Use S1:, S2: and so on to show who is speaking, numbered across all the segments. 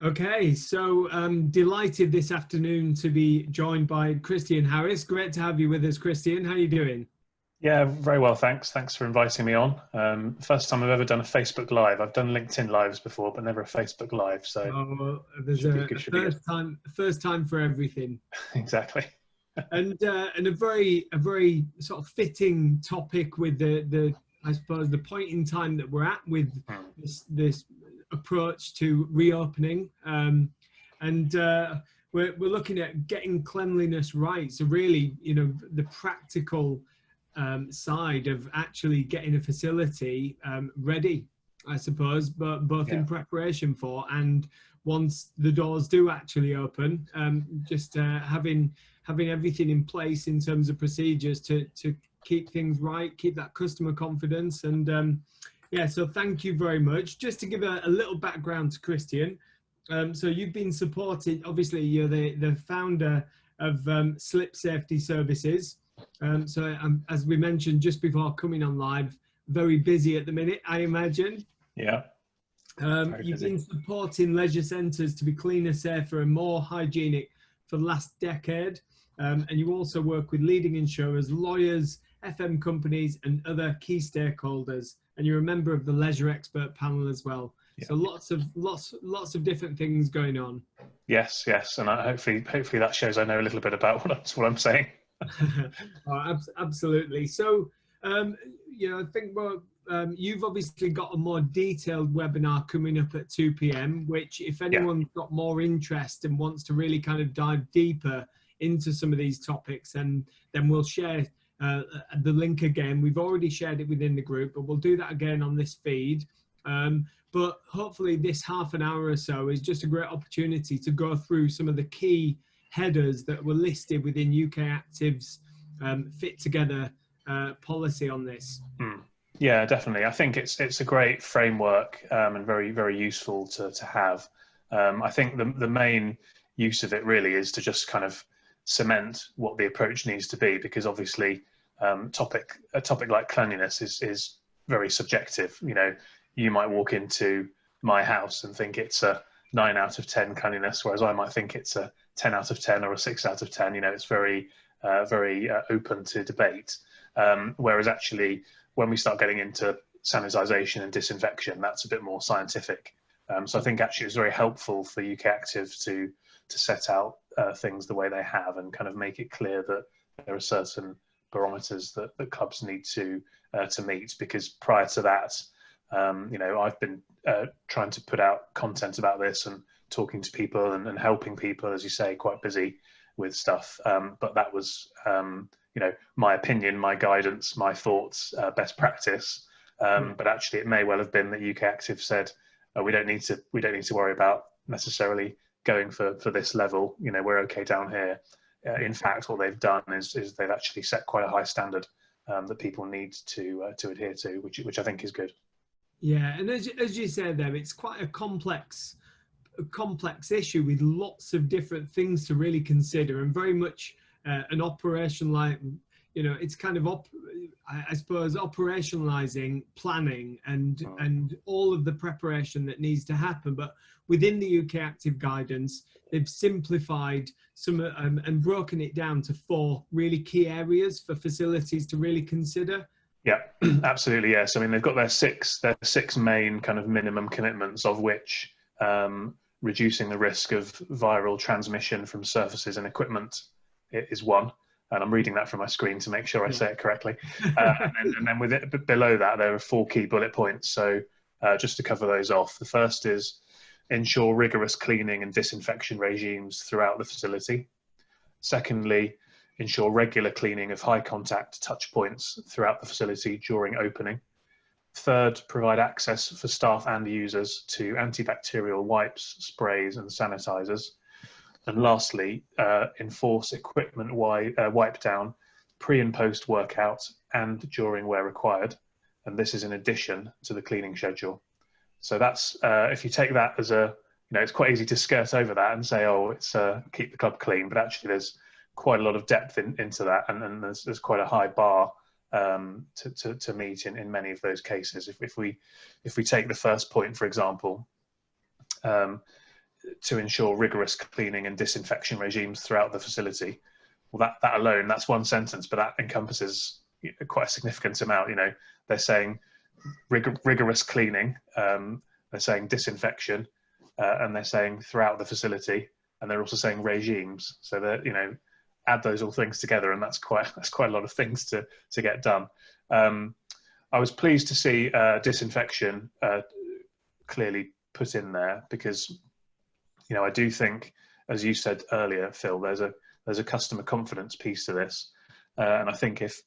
S1: Okay, so delighted this afternoon to be joined by Christian Harris. Great to have you with us, Christian. How are you doing?
S2: Yeah, very well, thanks. Thanks for inviting me on. First time I've ever done a Facebook Live. I've done LinkedIn Lives before, but never a Facebook Live. So
S1: Oh, there's
S2: should be
S1: a
S2: good. Should be good.
S1: first time for everything,
S2: Exactly.
S1: and a very sort of fitting topic with the I suppose the point in time that we're at with
S2: Hmm.
S1: this approach to reopening, and we're looking at getting cleanliness right. So really, the practical side of actually getting a facility ready, I suppose, but both
S2: Yeah.
S1: in preparation for and once the doors do actually open, just having everything in place in terms of procedures to keep things right, keep that customer confidence, and yeah. So thank you very much. Just to give a little background to Christian. So you've been supported. Obviously, you're the founder of Slip Safety Services. So as we mentioned just before coming on live, very busy at the minute, I imagine.
S2: Yeah. Very
S1: You've
S2: busy.
S1: been supporting leisure centres to be cleaner, safer and more hygienic for the last decade. And you also work with leading insurers, lawyers, FM companies and other key stakeholders. And you're a member of the Leisure Expert Panel as well.
S2: Yeah.
S1: So lots of different things going on.
S2: Yes. Yes. And hopefully that shows I know a little bit about what I'm saying.
S1: Oh, absolutely. So, I think you've obviously got a more detailed webinar coming up at 2 p.m., which if
S2: Yeah.
S1: anyone's got more interest and wants to really kind of dive deeper into some of these topics, and then we'll share the link again. We've already shared it within the group, but we'll do that again on this feed. But hopefully this half an hour or so is just a great opportunity to go through some of the key headers that were listed within UK Active's fit together policy on this.
S2: Hmm. Yeah, definitely. I think it's a great framework and very very useful to have. I think the main use of it really is to just kind of cement what the approach needs to be, because obviously a topic like cleanliness is very subjective. You might walk into my house and think it's a 9 out of 10 cleanliness, whereas I might think it's a 10 out of 10 or a 6 out of 10. It's very open to debate. Whereas actually, when we start getting into sanitization and disinfection, that's a bit more scientific. So I think actually it's very helpful for UK Active to set out things the way they have and kind of make it clear that there are certain barometers that clubs need to meet. Because prior to that, I've been trying to put out content about this and talking to people and helping people, as you say, quite busy with stuff. But that was, my opinion, my guidance, my thoughts, best practice. But actually, it may well have been that UK Active said, we don't need to worry about necessarily going for this level. We're okay down here. In fact, what they've done is they've actually set quite a high standard that people need to adhere to, which I think is good.
S1: Yeah, and as you said there, it's quite a complex issue with lots of different things to really consider, and very much an operation like, it's kind of I suppose operationalizing planning and all of the preparation that needs to happen. But within the UK Active guidance, they've simplified some and broken it down to 4 really key areas for facilities to really consider.
S2: Yeah, absolutely. Yes. I mean, they've got their six main kind of minimum commitments, of which reducing the risk of viral transmission from surfaces and equipment is one. And I'm reading that from my screen to make sure I say it correctly. And then with it below that, there are 4 key bullet points. So just to cover those off, the first is ensure rigorous cleaning and disinfection regimes throughout the facility. Secondly, ensure regular cleaning of high contact touch points throughout the facility during opening. Third, provide access for staff and users to antibacterial wipes, sprays and sanitizers. And lastly, enforce equipment wipe down pre and post workout and during where required. And this is in addition to the cleaning schedule. So that's, if you take that as it's quite easy to skirt over that and say, oh, it's keep the club clean, but actually there's quite a lot of depth into that, and there's quite a high bar to meet in many of those cases. If we take the first point, for example, to ensure rigorous cleaning and disinfection regimes throughout the facility. Well, that alone, that's one sentence, but that encompasses quite a significant amount. You know, they're saying rigorous cleaning, they're saying disinfection, and they're saying throughout the facility, and they're also saying regimes. So that, you know, add those all things together, and that's quite a lot of things to get done. I was pleased to see disinfection clearly put in there, because, you know, I do think, as you said earlier, Phil, there's a customer confidence piece to this, and I think if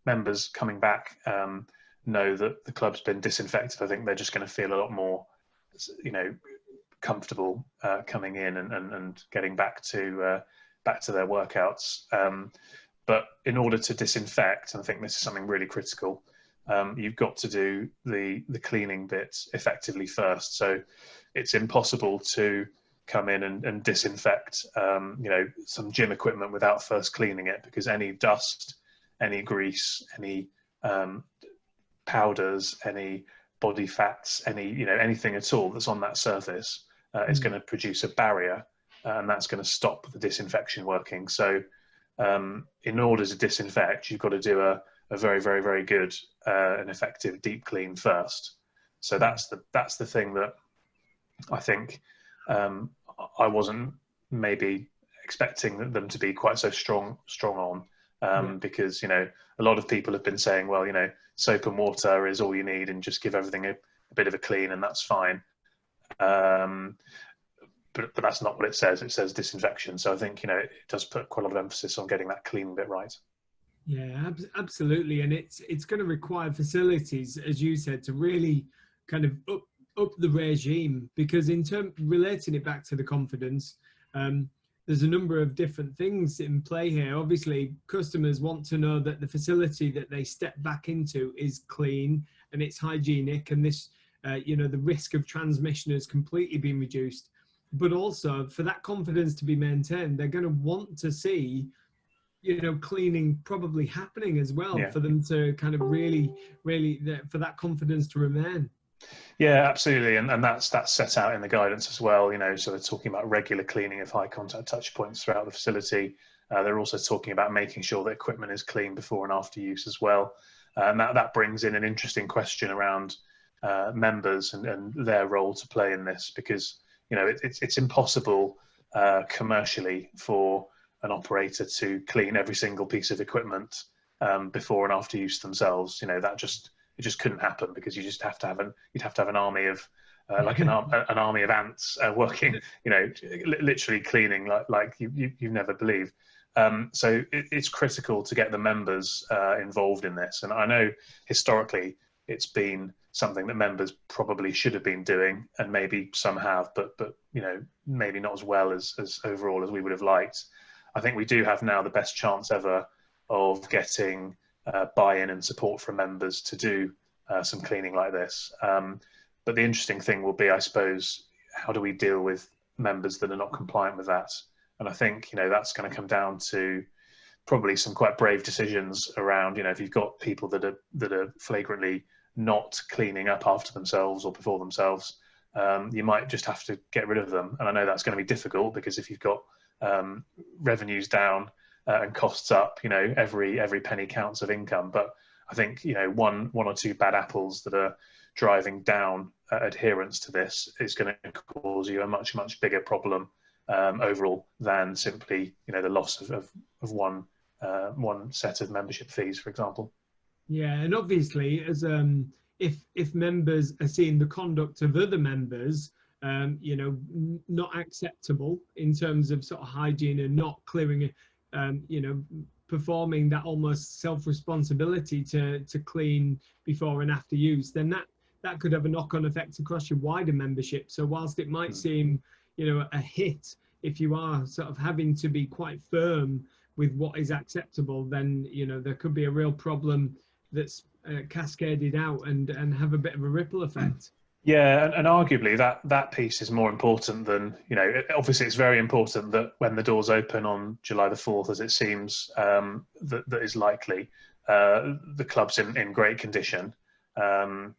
S2: members coming back know that the club's been disinfected, I think they're just going to feel a lot more, you know, comfortable coming in and getting back to their workouts. But in order to disinfect, and I think this is something really critical, you've got to do the cleaning bit effectively first. So it's impossible to come in and disinfect, you know, some gym equipment without first cleaning it, because any dust, any grease, any powders, any body fats, any, you know, anything at all that's on that surface is going to produce a barrier, and that's going to stop the disinfection working. So in order to disinfect, you've got to do a very, very, very good and effective deep clean first. So that's the thing that I think I wasn't maybe expecting them to be quite so strong on, because, you know, a lot of people have been saying, well, you know, soap and water is all you need, and just give everything a bit of a clean and that's fine. But that's not what it says. It says disinfection. So I think, you know, it does put quite a lot of emphasis on getting that clean bit right.
S1: Yeah, absolutely. And it's going to require facilities, as you said, to really kind of up the regime, because relating it back to the confidence, there's a number of different things in play here. Obviously, customers want to know that the facility that they step back into is clean and it's hygienic, and this, you know, the risk of transmission has completely been reduced. But also, for that confidence to be maintained, they're going to want to see, you know, cleaning probably happening as well, for them to kind of really, for that confidence to remain.
S2: Yeah, absolutely, and that's set out in the guidance as well. You know, so they're talking about regular cleaning of high contact touch points throughout the facility. They're also talking about making sure that equipment is clean before and after use as well. And that brings in an interesting question around members and their role to play in this, because, you know, it's impossible commercially for an operator to clean every single piece of equipment before and after use themselves. You know, it just couldn't happen, because you just have to have an army of like an army of ants working, you know, literally cleaning like you never believe. So it's critical to get the members involved in this. And I know historically it's been something that members probably should have been doing, and maybe some have, but you know, maybe not as well as overall as we would have liked. I think we do have now the best chance ever of getting buy-in and support from members to do some cleaning like this. But the interesting thing will be, I suppose, how do we deal with members that are not compliant with that? And I think, you know, that's going to come down to probably some quite brave decisions around, you know, if you've got people that are flagrantly not cleaning up after themselves or before themselves, you might just have to get rid of them. And I know that's going to be difficult, because if you've got revenues down and costs up, you know, every penny counts of income. But I think, you know, one or two bad apples that are driving down adherence to this is going to cause you a much bigger problem overall than simply, you know, the loss of one set of membership fees, for example.
S1: Yeah, and obviously, as if members are seeing the conduct of other members, you know, not acceptable in terms of sort of hygiene and not clearing, you know, performing that almost self-responsibility to clean before and after use, then that could have a knock-on effect across your wider membership. So whilst it might seem, you know, a hit if you are sort of having to be quite firm with what is acceptable, then, you know, there could be a real problem that's cascaded out and have a bit of a ripple effect.
S2: Yeah, and arguably that piece is more important than, you know, obviously it's very important that when the doors open on July the 4th, as it seems that is likely, the club's in great condition, the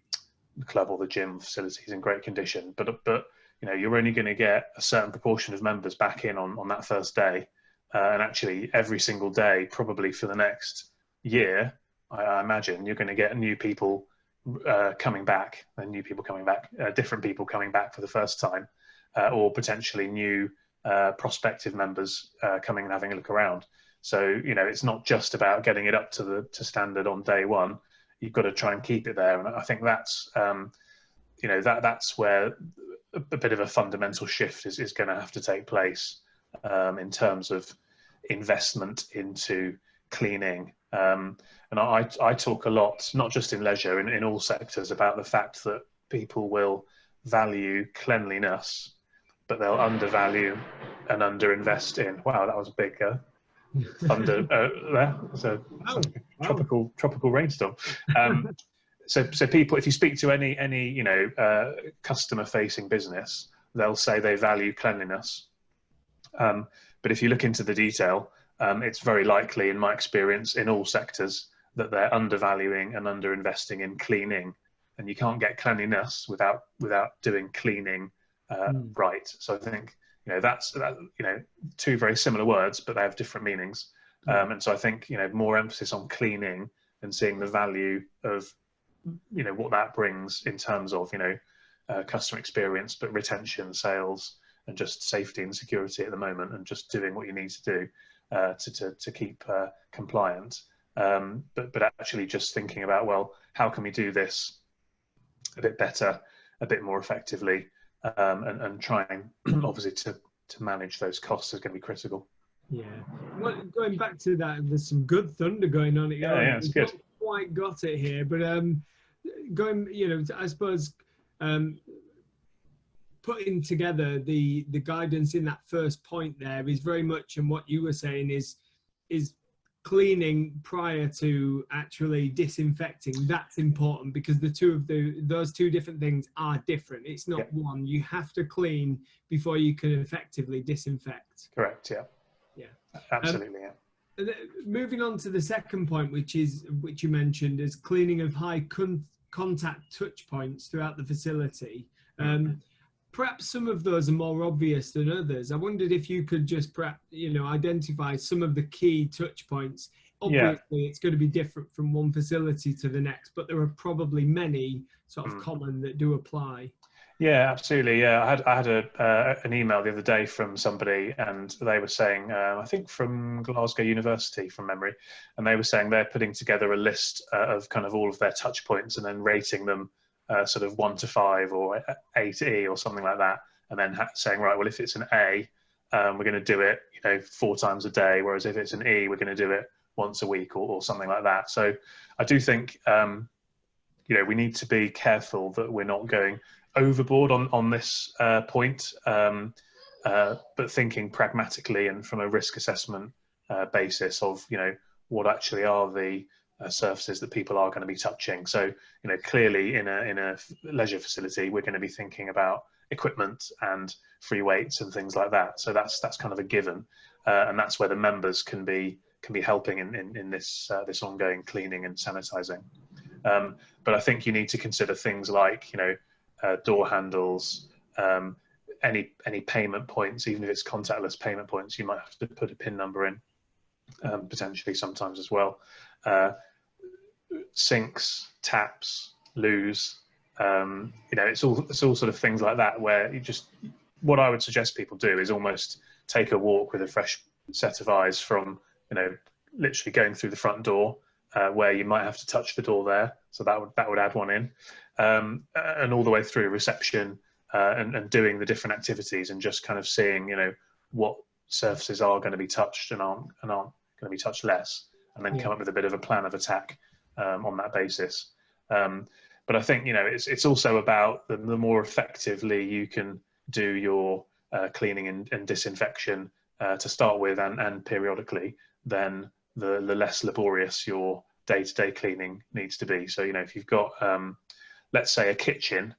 S2: club or the gym facility is in great condition. But you you know, you're only going to get a certain proportion of members back in on that first day. And actually every single day, probably for the next year, I imagine you're going to get new people coming back, and new people coming back, different people coming back for the first time, or potentially new prospective members coming and having a look around. So, you know, it's not just about getting it up to standard on day one. You've got to try and keep it there. And I think that's, you know, that's where a bit of a fundamental shift is going to have to take place in terms of investment into cleaning. And I talk a lot, not just in leisure, in all sectors, about the fact that people will value cleanliness, but they'll undervalue and underinvest in. Wow, that was a big thunder there. So tropical rainstorm. So people, if you speak to any you know, customer-facing business, they'll say they value cleanliness. But if you look into the detail, it's very likely, in my experience, in all sectors, that they're undervaluing and underinvesting in cleaning. And you can't get cleanliness without doing cleaning right. So I think, you know, that's you know, two very similar words, but they have different meanings. And so I think, you know, more emphasis on cleaning and seeing the value of, you know, what that brings in terms of, you know, customer experience, but retention, sales, and just safety and security at the moment, and just doing what you need to do to keep compliant. But actually just thinking about, well, how can we do this a bit better, a bit more effectively, and trying obviously to manage those costs is going to be critical.
S1: Yeah. Well, going back to that, there's some good thunder going on.
S2: Yeah, it's good.
S1: Not quite got it here, but going, you know, I suppose putting together the guidance in that first point there is very much, and what you were saying is cleaning prior to actually disinfecting. That's important, because those two different things are different. It's not one. You have to clean before you can effectively disinfect.
S2: Correct. Yeah. Absolutely.
S1: Moving on to the second point, which you mentioned, is cleaning of high contact touch points throughout the facility. Perhaps some of those are more obvious than others. I wondered if you could just perhaps, you know, identify some of the key touch points. Obviously, it's going to be different from one facility to the next, but there are probably many sort of common that do apply. Yeah,
S2: absolutely. Yeah, I had an email the other day from somebody, and they were saying, I think from Glasgow University, from memory, and they were saying they're putting together a list of kind of all of their touch points and then rating them sort of 1 to 5 or A to E or something like that, and then saying, right, well, if it's an A, we're going to do it, you know, 4 times a day, whereas if it's an E, we're going to do it once a week or something like that. So I do think, you know, we need to be careful that we're not going overboard on this point, but thinking pragmatically and from a risk assessment basis of, you know, what actually are the surfaces that people are going to be touching. So, you know, clearly in a leisure facility, we're going to be thinking about equipment and free weights and things like that. So that's kind of a given, and that's where the members can be helping in this ongoing cleaning and sanitizing. But I think you need to consider things like, you know, door handles, any payment points, even if it's contactless payment points, you might have to put a PIN number in, potentially sometimes as well. Sinks, taps, loos, you know, it's all sort of things like that, where you just, what I would suggest people do is almost take a walk with a fresh set of eyes from, you know, literally going through the front door, where you might have to touch the door there, so that would add one in, and all the way through reception, and doing the different activities, and just kind of seeing, you know, what surfaces are going to be touched and aren't going to be touched less, and then come up with a bit of a plan of attack on that basis. But I think, you know, it's also about the more effectively you can do your cleaning and disinfection to start with, and periodically, then the less laborious your day-to-day cleaning needs to be. So, you know, if you've got, let's say, a kitchen,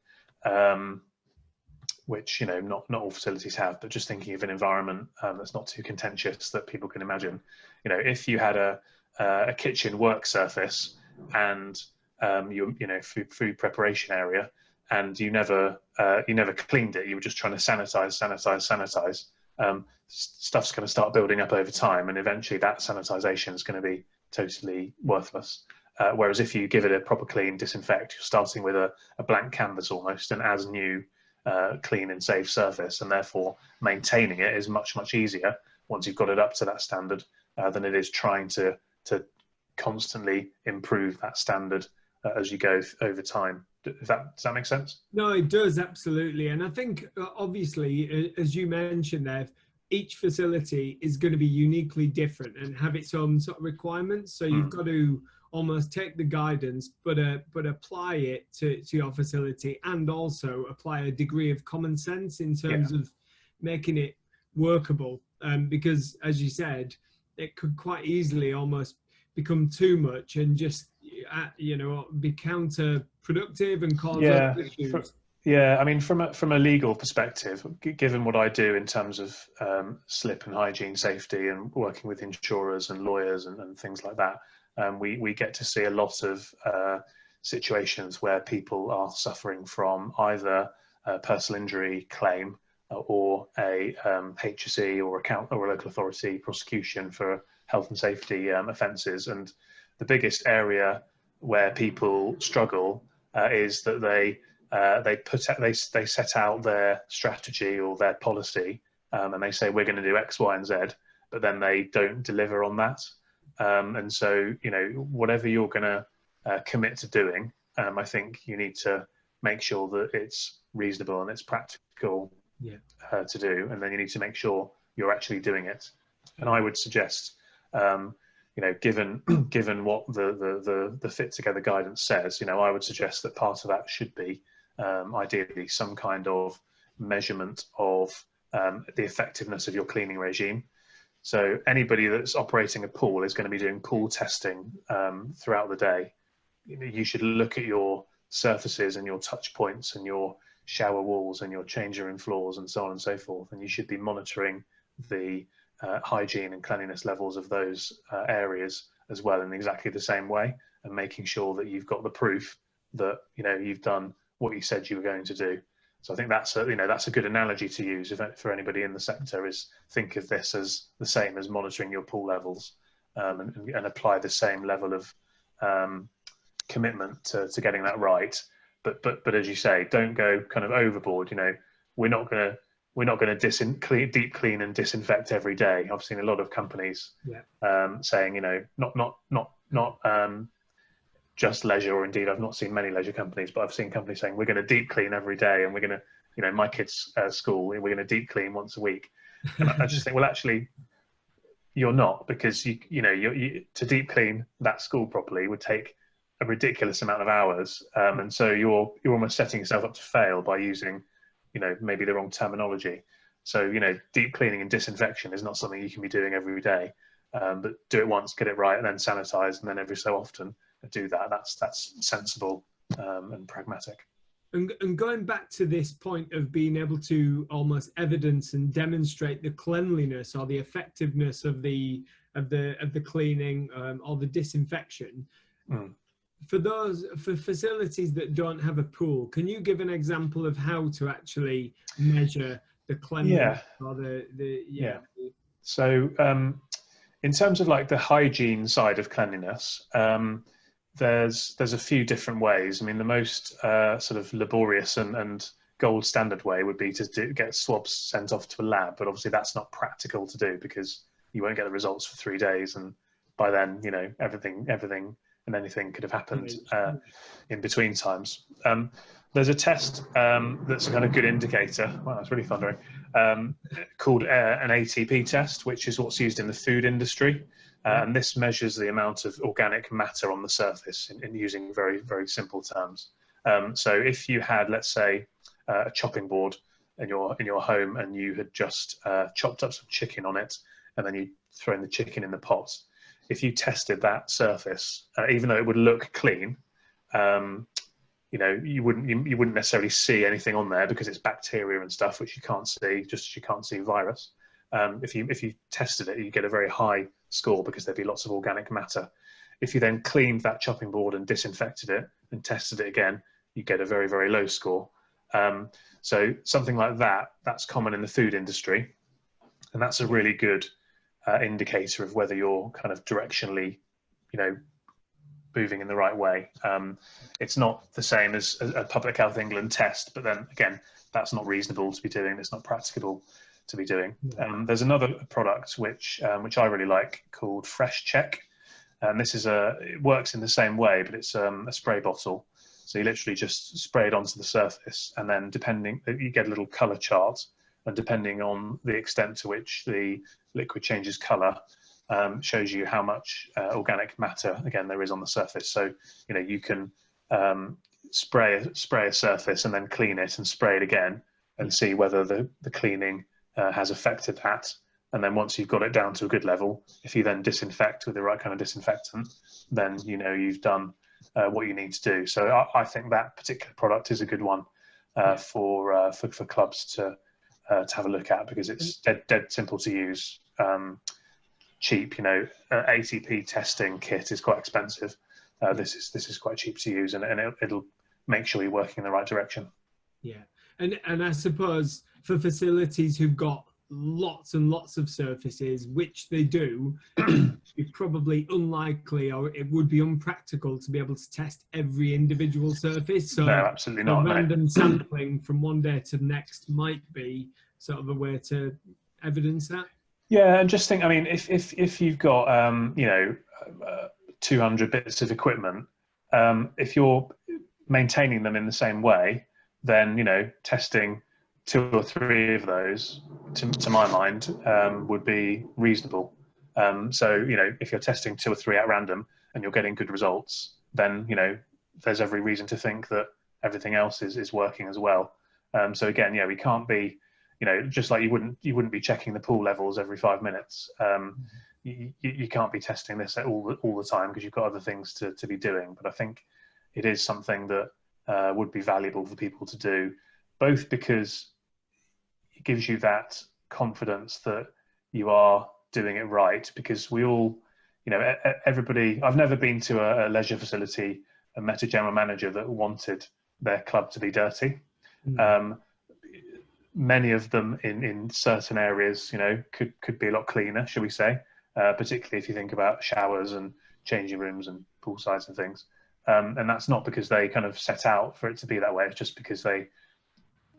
S2: which, you know, not all facilities have, but just thinking of an environment that's not too contentious that people can imagine, you know, if you had a kitchen work surface and your, you know, food preparation area, and you never cleaned it, you were just trying to sanitize, stuff's going to start building up over time, and eventually that sanitization is going to be totally worthless. Whereas if you give it a proper clean, disinfect, you're starting with a blank canvas almost, an as new, clean and safe surface, and therefore maintaining it is much, much easier once you've got it up to that standard than it is trying to constantly improve that standard as you go over time. Does that make sense?
S1: No, it does, absolutely. And I think, obviously, as you mentioned there, each facility is going to be uniquely different and have its own sort of requirements. So you've got to almost take the guidance, but apply it to your facility, and also apply a degree of common sense in terms of making it workable. Because, as you said, it could quite easily almost become too much and just, you know, be counterproductive and cause other issues.
S2: I mean, from a legal perspective, given what I do in terms of slip and hygiene safety and working with insurers and lawyers and things like that, we get to see a lot of situations where people are suffering from either a personal injury claim or a HSE or a local authority prosecution for health and safety offences. And the biggest area where people struggle is that they set out their strategy or their policy, and they say we're going to do X, Y, and Z, but then they don't deliver on that. And so, you know, whatever you're going to commit to doing, I think you need to make sure that it's reasonable and it's practical to do, and then you need to make sure you're actually doing it. And I would suggest, you know, given what the Fit Together guidance says, you know, I would suggest that part of that should be ideally some kind of measurement of the effectiveness of your cleaning regime. So anybody that's operating a pool is going to be doing pool testing throughout the day. You should look at your surfaces and your touch points and your shower walls and your change room floors and so on and so forth, and you should be monitoring the hygiene and cleanliness levels of those areas as well in exactly the same way, and making sure that you've got the proof that, you know, you've done what you said you were going to do. So I think that's a good analogy to use for anybody in the sector, is think of this as the same as monitoring your pool levels, and apply the same level of commitment to getting that right. But as you say, don't go kind of overboard. You know, we're not going to deep clean and disinfect every day. I've seen a lot of companies saying, you know, not just leisure, or indeed I've not seen many leisure companies, but I've seen companies saying we're going to deep clean every day, and we're going to, you know, my kids' school, we're going to deep clean once a week. And I just think, well, actually, you're not, because you know, to deep clean that school properly would take a ridiculous amount of hours, and so you're almost setting yourself up to fail by using, you know, maybe the wrong terminology. So, you know, deep cleaning and disinfection is not something you can be doing every day, but do it once, get it right, and then sanitize, and then every so often do that. That's sensible and pragmatic.
S1: And going back to this point of being able to almost evidence and demonstrate the cleanliness or the effectiveness of the cleaning or the disinfection. For facilities that don't have a pool, can you give an example of how to actually measure the cleanliness or
S2: So in terms of like the hygiene side of cleanliness, there's a few different ways. I mean, the most sort of laborious and gold standard way would be to get swabs sent off to a lab, but obviously that's not practical to do because you won't get the results for 3 days, and by then, you know, everything and anything could have happened in between times. There's a test that's a kind of good indicator. Wow, it's really thundering. Called an ATP test, which is what's used in the food industry. And this measures the amount of organic matter on the surface in using very, very simple terms. So if you had, let's say, a chopping board in your home, and you had just chopped up some chicken on it, and then you thrown the chicken in the pot, if you tested that surface, even though it would look clean, you know, you wouldn't necessarily see anything on there because it's bacteria and stuff which you can't see, just as you can't see virus. If you tested it, you get a very high score because there'd be lots of organic matter. If you then cleaned that chopping board and disinfected it and tested it again, you get a very, very low score. So something like that, that's common in the food industry. And that's a really good indicator of whether you're kind of directionally, moving in the right way. It's not the same as a Public Health England test, but then again, that's not reasonable to be doing. It's not practicable to be doing. There's another product which I really like called Fresh Check. And this is it works in the same way, but it's a spray bottle. So you literally just spray it onto the surface, and then you get a little color chart, and depending on the extent to which the liquid changes color, shows you how much organic matter again there is on the surface. So you can spray a surface and then clean it and spray it again and see whether the cleaning has affected that. And then once you've got it down to a good level, if you then disinfect with the right kind of disinfectant, then you've done what you need to do. So I think that particular product is a good one for clubs to have a look at, because it's dead simple to use. Cheap, ATP testing kit is quite expensive. This is quite cheap to use, and it'll make sure you're working in the right direction.
S1: Yeah, and I suppose for facilities who've got lots and lots of surfaces, which they do, it's probably unlikely, or it would be unpractical to be able to test every individual surface. So
S2: no, absolutely not.
S1: Random sampling from one day to the next might be sort of a way to evidence that.
S2: Yeah, and just think, I mean, if you've got 200 bits of equipment, if you're maintaining them in the same way, then testing 2 or 3 of those, to my mind, would be reasonable. So if you're testing 2 or 3 at random and you're getting good results, then there's every reason to think that everything else is working as well. So again, we can't be, just like you wouldn't be checking the pool levels every 5 minutes. You can't be testing this all the time, because you've got other things to be doing. But I think it is something that would be valuable for people to do, both because it gives you that confidence that you are doing it right. Because we all, everybody, I've never been to a leisure facility and met a general manager that wanted their club to be dirty. Many of them in certain areas, could be a lot cleaner, shall we say, particularly if you think about showers and changing rooms and pool sides and things. And that's not because they kind of set out for it to be that way. It's just because they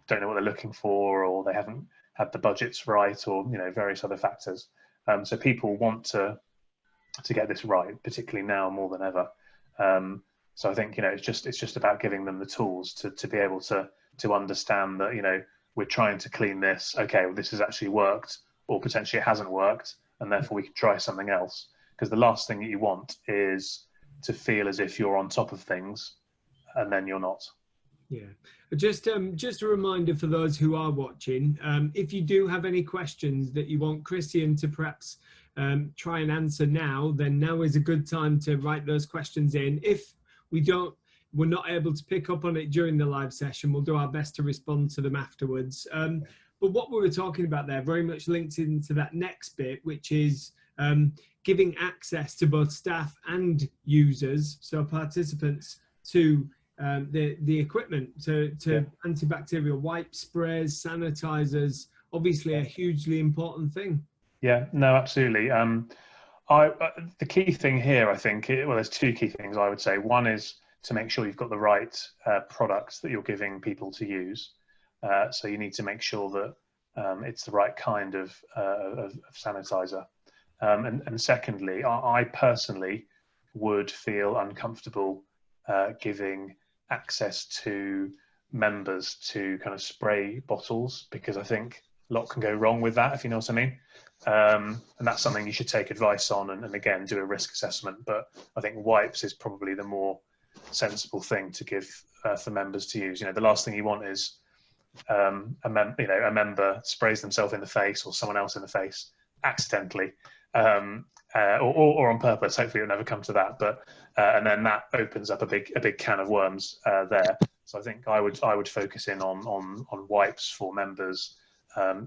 S2: don't know what they're looking for, or they haven't had the budgets right, or various other factors. So people want to get this right, particularly now more than ever. So I think it's just about giving them the tools to be able to understand that we're trying to clean this. Okay, well, this has actually worked, or potentially it hasn't worked, and therefore we can try something else. Because the last thing that you want is to feel as if you're on top of things and then you're not.
S1: Yeah, just a reminder for those who are watching, if you do have any questions that you want Christian to perhaps try and answer now, then now is a good time to write those questions in. If we're not able to pick up on it during the live session, we'll do our best to respond to them afterwards. But what we were talking about there very much links into that next bit, which is giving access to both staff and users, so participants, to the equipment, to antibacterial wipes, sprays, sanitizers, obviously a hugely important thing.
S2: Yeah, no, absolutely. The key thing here, I think, there's 2 key things I would say. One is to make sure you've got the right products that you're giving people to use. So you need to make sure that it's the right kind of sanitizer. And secondly, I personally would feel uncomfortable giving access to members to kind of spray bottles, because I think a lot can go wrong with that, if you know what I mean. And that's something you should take advice on, and again, do a risk assessment. But I think wipes is probably the more sensible thing to give for members to use. The last thing you want is a member sprays themselves in the face, or someone else in the face accidentally, or on purpose. Hopefully it'll never come to that, but and then that opens up a big can of worms there. So I think I would focus in on wipes for members,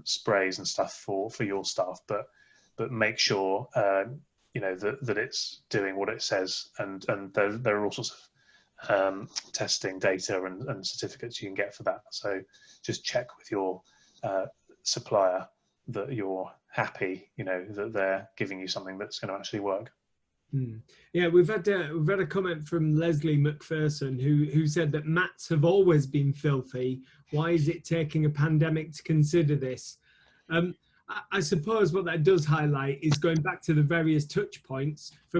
S2: sprays and stuff for your staff, but make sure that it's doing what it says. And there are all sorts testing data and certificates you can get for that. So just check with your supplier that you're happy, that they're giving you something that's going to actually work.
S1: Yeah, we've had a comment from Leslie McPherson who said that mats have always been filthy. Why is it taking a pandemic to consider this? I suppose what that does highlight is going back to the various touch points for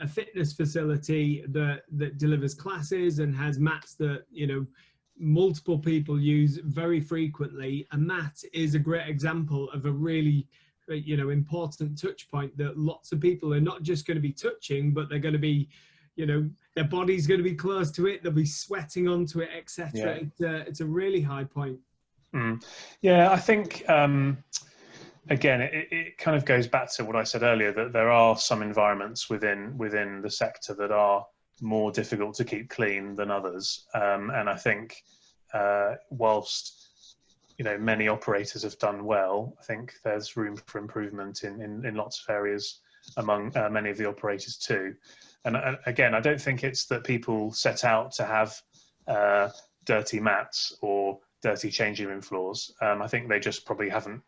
S1: a fitness facility that delivers classes and has mats that multiple people use very frequently. A mat is a great example of a really important touch point that lots of people are not just going to be touching, but they're going to be, their body's going to be close to it, they'll be sweating onto it, etc. Yeah. It's a really high point.
S2: Yeah, I think again it kind of goes back to what I said earlier, that there are some environments within the sector that are more difficult to keep clean than others, and I think whilst many operators have done well, I think there's room for improvement in lots of areas among many of the operators too. And again, I don't think it's that people set out to have dirty mats or dirty changing room floors. I think they just probably haven't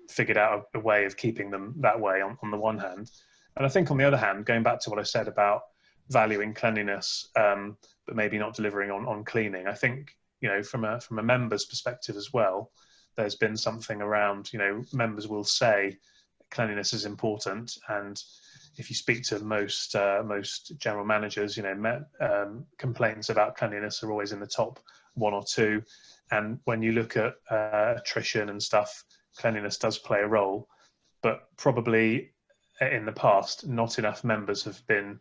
S2: figured out a way of keeping them that way on the one hand. And I think on the other hand, going back to what I said about valuing cleanliness, but maybe not delivering on cleaning, I think from a member's perspective as well, there's been something around, members will say cleanliness is important, and if you speak to most general managers, complaints about cleanliness are always in the top 1 or 2, and when you look at attrition and stuff, cleanliness does play a role, but probably in the past not enough members have been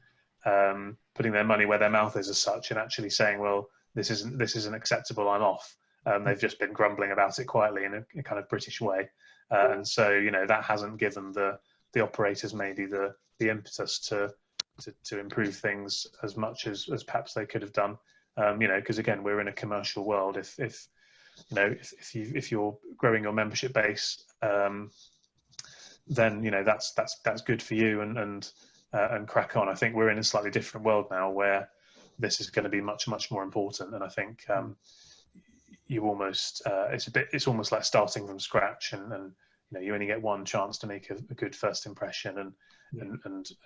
S2: putting their money where their mouth is as such, and actually saying, well, this isn't acceptable, I'm off. They've just been grumbling about it quietly in a kind of British way, and so that hasn't given the operators maybe the impetus to improve things as much as perhaps they could have done. Because again, we're in a commercial world. If you're growing your membership base, then that's good for you, and crack on. I think we're in a slightly different world now where this is going to be much more important, and I think you almost it's almost like starting from scratch, and you only get one chance to make a good first impression, and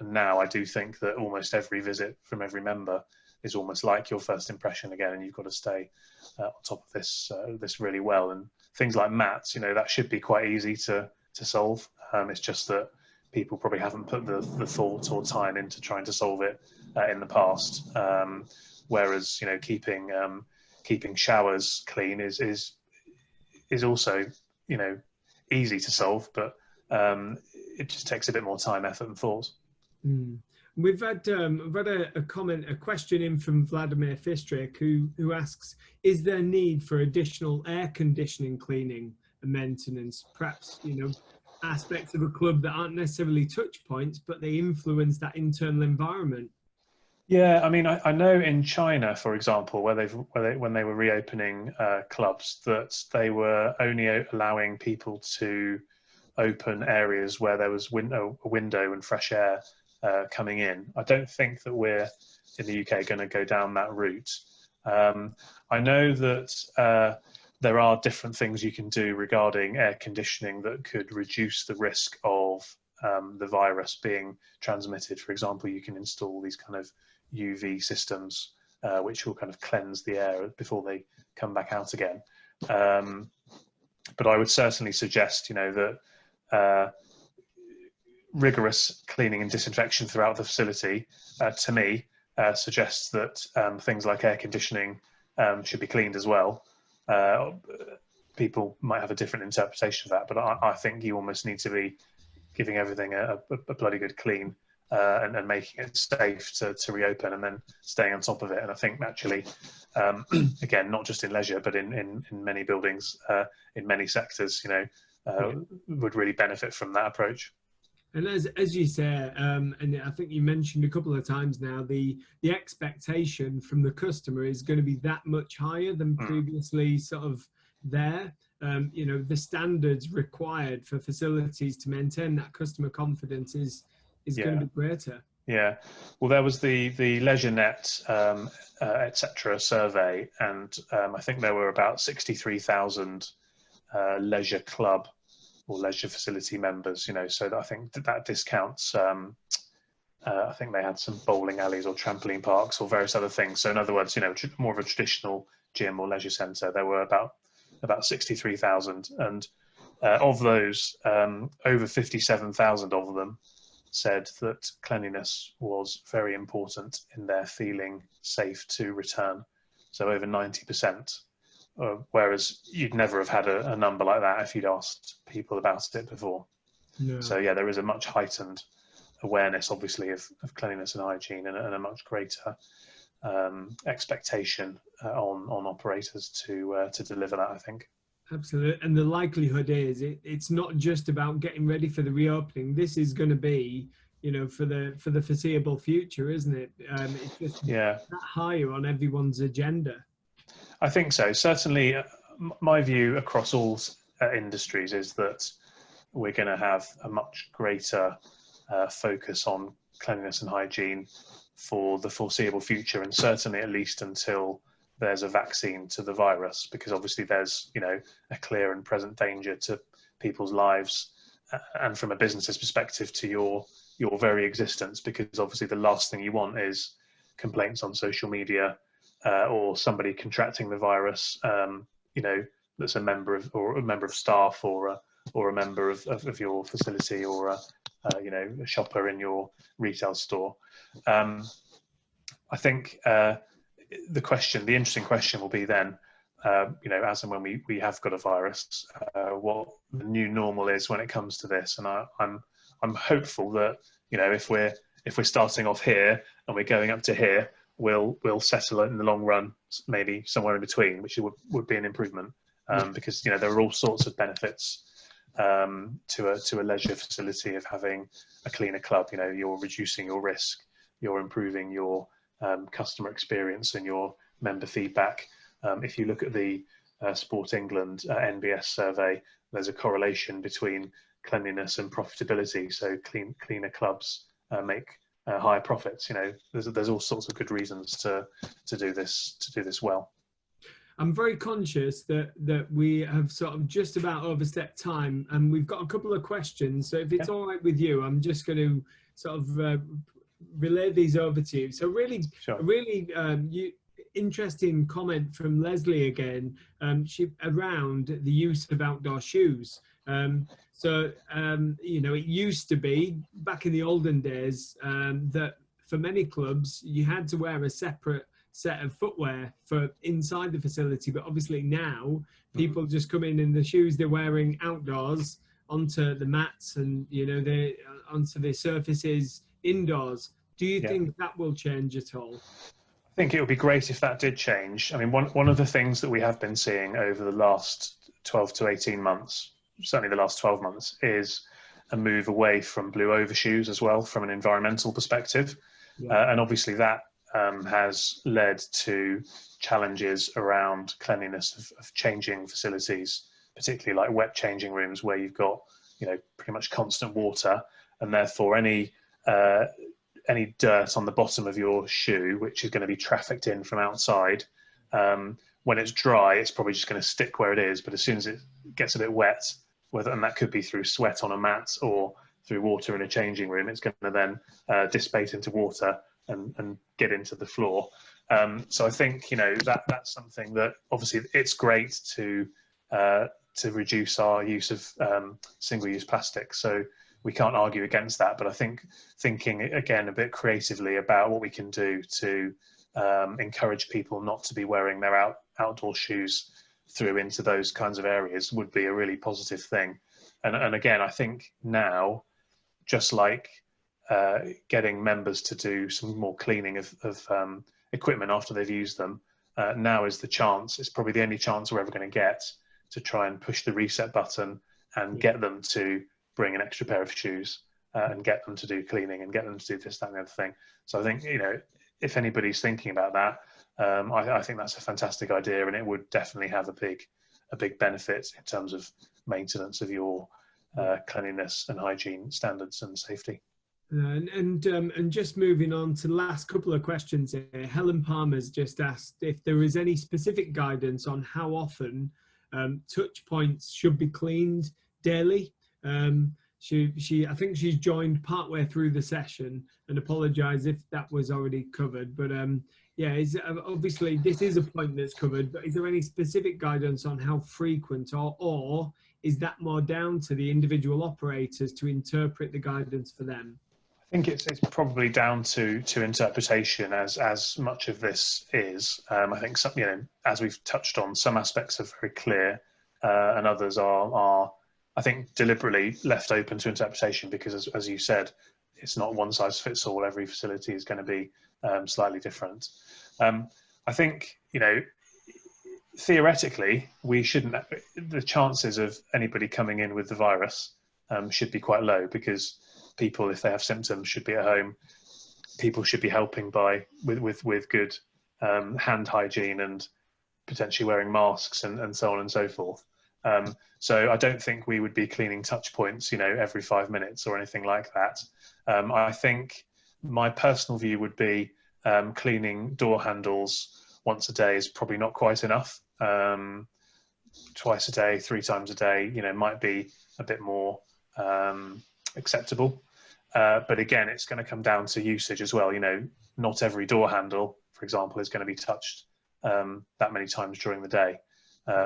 S2: now I do think that almost every visit from every member is almost like your first impression again, and you've got to stay on top of this really well. And things like mats, that should be quite easy to solve. It's just that people probably haven't put the thought or time into trying to solve it in the past. Whereas keeping showers clean is also easy to solve, but it just takes a bit more time, effort, and thought.
S1: We've had a question in from Vladimir Fistrik who asks, is there need for additional air conditioning cleaning and maintenance? Perhaps aspects of a club that aren't necessarily touch points, but they influence that internal environment.
S2: Yeah, I mean, I know in China, for example, when they were reopening clubs, that they were only allowing people to open areas where there was a window and fresh air coming in. I don't think that we're in the UK going to go down that route. I know that there are different things you can do regarding air conditioning that could reduce the risk of the virus being transmitted. For example, you can install these kind of UV systems which will kind of cleanse the air before they come back out again. But I would certainly suggest, that rigorous cleaning and disinfection throughout the facility, to me, suggests that things like air conditioning should be cleaned as well. People might have a different interpretation of that, but I think you almost need to be giving everything a bloody good clean and making it safe to reopen, and then staying on top of it. And I think actually, again, not just in leisure, but in many buildings, in many sectors, would really benefit from that approach.
S1: And as you say, and I think you mentioned a couple of times now, the expectation from the customer is going to be that much higher than previously sort of there. The standards required for facilities to maintain that customer confidence is going to be greater.
S2: Yeah, well, there was the LeisureNet etc. survey, and I think there were about 63,000 leisure club or leisure facility members. You know, so that I think that discounts. I think they had some bowling alleys or trampoline parks or various other things. So in other words, you know, more of a traditional gym or leisure centre. There were about 63,000, and of those, over 57,000 of them said that cleanliness was very important in their feeling safe to return. So over 90%, whereas you'd never have had a number like that if you'd asked people about it before.
S1: No.
S2: So yeah, there is a much heightened awareness, obviously, of cleanliness and hygiene, and a much greater expectation on operators to deliver that, I think.
S1: Absolutely, and the likelihood is it's not just about getting ready for the reopening. This is going to be, you know, for the foreseeable future, isn't it? It's just that higher on everyone's agenda.
S2: I think so. Certainly, my view across all industries is that we're going to have a much greater focus on cleanliness and hygiene for the foreseeable future, and certainly at least until there's a vaccine to the virus, because obviously there's, you know, a clear and present danger to people's lives, and from a business's perspective to your very existence, because obviously the last thing you want is complaints on social media or somebody contracting the virus, you know, that's a member of staff or a member of your facility, or you know, a shopper in your retail store. I think the interesting question will be then, you know, as and when we have got a virus, what the new normal is when it comes to this. And I'm hopeful that, you know, if we're starting off here and we're going up to here, we'll settle in the long run, maybe somewhere in between, which would be an improvement, because, you know, there are all sorts of benefits to a leisure facility of having a cleaner club. You know, you're reducing your risk, you're improving your customer experience and your member feedback. If you look at the Sport England NBS survey, there's a correlation between cleanliness and profitability. So cleaner clubs make higher profits. You know, there's all sorts of good reasons to do this well.
S1: I'm very conscious that we have sort of just about overstepped time, and we've got a couple of questions. So if it's all right with you, I'm just going to sort of relay these over to you. So really,
S2: sure.
S1: Interesting comment from Leslie again, around the use of outdoor shoes. You know, it used to be back in the olden days that for many clubs you had to wear a separate set of footwear for inside the facility, but obviously now people just come in the shoes they're wearing outdoors onto the mats, and, you know, they onto the surfaces indoors. Do you think that will change at all?
S2: I think it would be great if that did change. I mean, one of the things that we have been seeing over the last 12 to 18 months, certainly the last 12 months, is a move away from blue overshoes as well, from an environmental perspective. And obviously that has led to challenges around cleanliness of changing facilities, particularly like wet changing rooms, where you've got, you know, pretty much constant water, and therefore any dirt on the bottom of your shoe, which is going to be trafficked in from outside, when it's dry, it's probably just going to stick where it is. But as soon as it gets a bit wet, and that could be through sweat on a mat or through water in a changing room, it's going to then dissipate into water and get into the floor. So I think, you know, that's something that obviously it's great to reduce our use of single-use plastic. So we can't argue against that. But I think thinking again a bit creatively about what we can do to encourage people not to be wearing their outdoor shoes through into those kinds of areas would be a really positive thing. And again, I think now, just like getting members to do some more cleaning of equipment after they've used them, now is the chance. It's probably the only chance we're ever going to get to try and push the reset button and get them to bring an extra pair of shoes and get them to do cleaning and get them to do this, that, and the other thing. So I think, you know, if anybody's thinking about that, I think that's a fantastic idea, and it would definitely have a big benefit in terms of maintenance of your cleanliness and hygiene standards and safety.
S1: And just moving on to the last couple of questions here, Helen Palmer's just asked if there is any specific guidance on how often touch points should be cleaned daily. I think she's joined partway through the session, and apologise if that was already covered. But yeah, obviously this is a point that's covered. But is there any specific guidance on how frequent, or is that more down to the individual operators to interpret the guidance for them?
S2: I think it's probably down to interpretation as much of this is. I think some, as we've touched on, some aspects are very clear, and others are I think deliberately left open to interpretation because, as you said, it's not one size fits all. Every facility is going to be slightly different. I think theoretically we shouldn't. The chances of anybody coming in with the virus should be quite low because people, if they have symptoms, should be at home. People should be helping with good hand hygiene and potentially wearing masks and so on and so forth. So I don't think we would be cleaning touch points, every 5 minutes or anything like that. I think my personal view would be cleaning door handles once a day is probably not quite enough. Twice a day, 3 times a day, might be a bit more acceptable. But again, it's going to come down to usage as well. Not every door handle, for example, is going to be touched that many times during the day.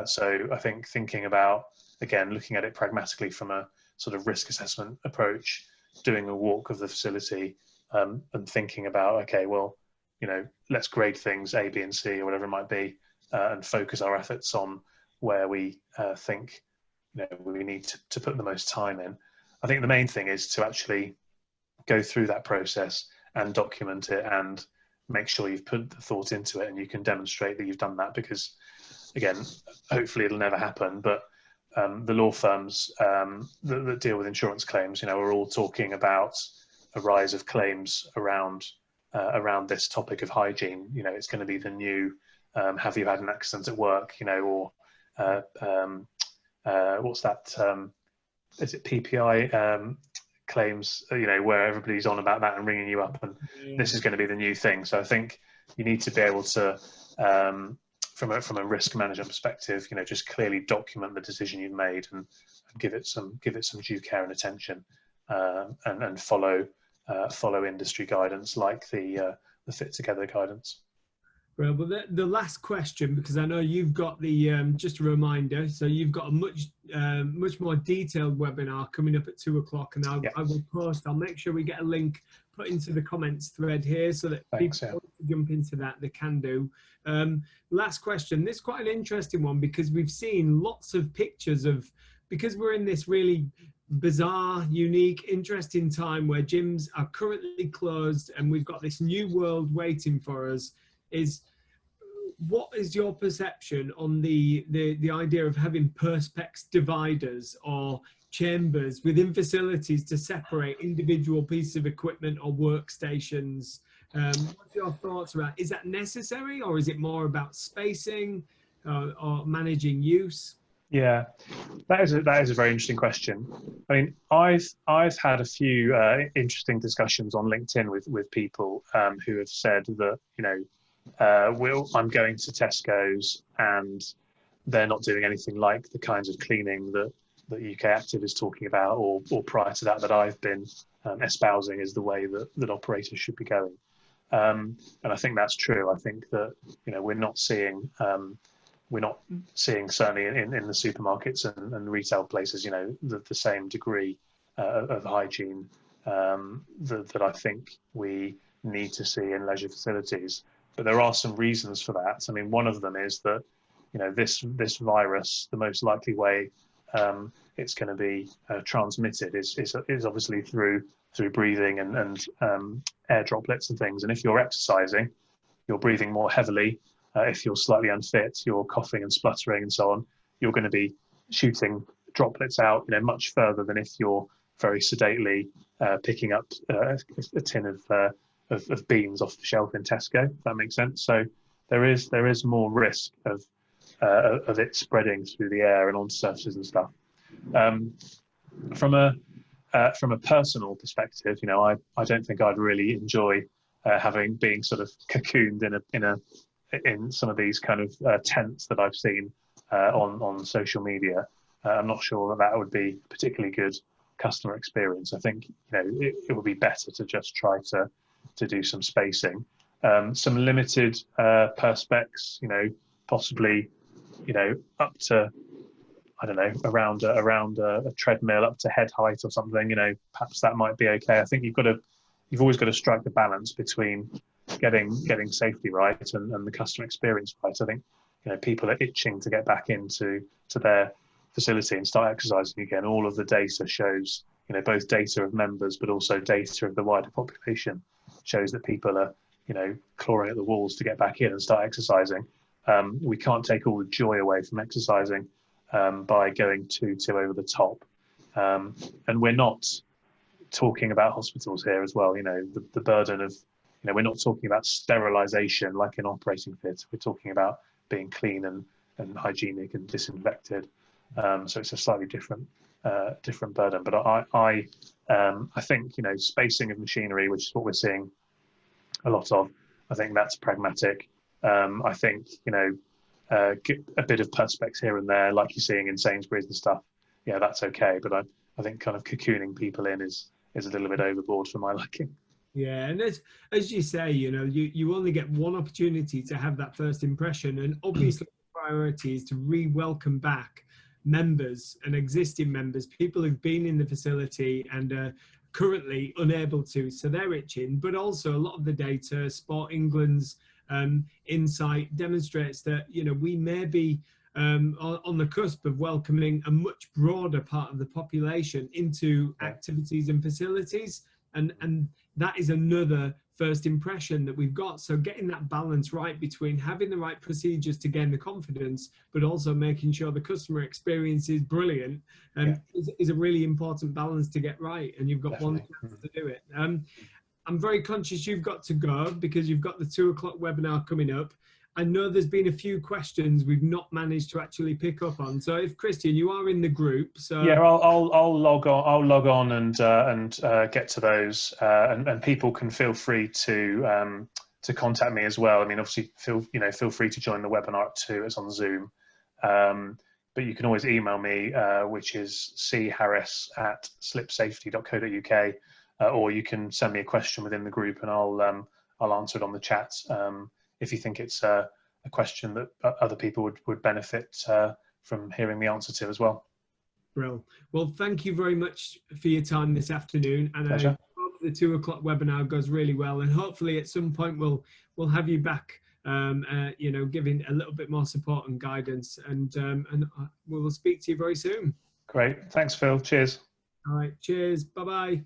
S2: So I think thinking about, again, looking at it pragmatically from a sort of risk assessment approach, doing a walk of the facility and thinking about, okay, well, let's grade things A, B, and C or whatever it might be, and focus our efforts on where we think we need to put the most time in. I think the main thing is to actually go through that process and document it and make sure you've put the thought into it and you can demonstrate that you've done that, because again, hopefully it'll never happen, but the law firms that deal with insurance claims, we're all talking about a rise of claims around this topic of hygiene. It's going to be the new have you had an accident at work, or what's that, is it PPI claims, where everybody's on about that and ringing you up, and this is going to be the new thing. So I think you need to be able to from a risk management perspective, just clearly document the decision you've made and give it some due care and attention, and follow industry guidance like the Fit Together guidance.
S1: Well, the last question, because I know you've got the just a reminder, so you've got a much more detailed webinar coming up at 2 o'clock, and I will post. I'll make sure we get a link put into the comments thread here so that people want to jump into that, they can do. Last question. This is quite an interesting one because we've seen lots of pictures of, because we're in this really bizarre, unique, interesting time where gyms are currently closed and we've got this new world waiting for us. What is your perception on the idea of having perspex dividers or chambers within facilities to separate individual pieces of equipment or workstations? What's your thoughts about, is that necessary, or is it more about spacing or managing use?
S2: Yeah, that is a very interesting question. I mean, I've had a few interesting discussions on LinkedIn with people who have said that, I'm going to Tesco's and they're not doing anything like the kinds of cleaning that UK Active is talking about, or prior to that I've been espousing as the way that operators should be going. And I think that's true. I think that we're not seeing certainly in the supermarkets and retail places the same degree of hygiene that I think we need to see in leisure facilities. But there are some reasons for that. I mean, one of them is that this virus, the most likely way it's going to be transmitted is obviously through breathing and air droplets and things. And if you're exercising, you're breathing more heavily. If you're slightly unfit, you're coughing and spluttering and so on. You're going to be shooting droplets out, much further than if you're very sedately picking up a tin of beans off the shelf in Tesco. If that makes sense. So there is more risk of it spreading through the air and onto surfaces and stuff. From a from a personal perspective, you know, I don't think I'd really enjoy being sort of cocooned in some of these kind of tents that I've seen on social media. I'm not sure that would be a particularly good customer experience. I think, you know, it would be better to just try to do some spacing, some limited perspex, you know, possibly, you know, up to, I don't know, around a treadmill up to head height or something. You know, perhaps that might be okay. I think you've always got to strike the balance between getting safety right and the customer experience right. I think, you know, people are itching to get back into their facility and start exercising again. All of the data shows, you know, both data of members but also data of the wider population shows that people are, you know, clawing at the walls to get back in and start exercising. We can't take all the joy away from exercising by going too over the top. And we're not talking about hospitals here as well. You know, the burden of, you know, we're not talking about sterilisation like in operating theatre. We're talking about being clean and hygienic and disinfected. So it's a slightly different burden. But I think, you know, spacing of machinery, which is what we're seeing a lot of, I think that's pragmatic. I think, you know, a bit of perspex here and there, like you're seeing in Sainsbury's and stuff, yeah, that's okay. But I think kind of cocooning people in is a little bit overboard for my liking.
S1: Yeah, and as you say, you know, you only get one opportunity to have that first impression, and obviously the priority is to re-welcome back members and existing members, people who've been in the facility and are currently unable to, so they're itching. But also a lot of the data, Sport England's insight demonstrates that, you know, we may be on the cusp of welcoming a much broader part of the population into activities and facilities, and that is another first impression that we've got. So getting that balance right between having the right procedures to gain the confidence, but also making sure the customer experience is brilliant, is a really important balance to get right. And you've got Definitely. One chance to do it. I'm very conscious you've got to go because you've got the 2 o'clock webinar coming up. I know there's been a few questions we've not managed to actually pick up on. So if Christian, you are in the group, so
S2: yeah, I'll log on. I'll log on and get to those, and people can feel free to contact me as well. I mean, obviously, feel free to join the webinar at 2. It's on Zoom, but you can always email me, which is charris@slipsafety.co.uk, or you can send me a question within the group, and I'll answer it on the chat. If you think it's a question that other people would benefit from hearing the answer to as well.
S1: Brill. Well, thank you very much for your time this afternoon, and
S2: Pleasure.
S1: I hope the 2 o'clock webinar goes really well, and hopefully at some point we'll have you back, you know, giving a little bit more support and guidance, and we'll speak to you very soon.
S2: Great. Thanks, Phil. Cheers.
S1: All right. Cheers. Bye-bye.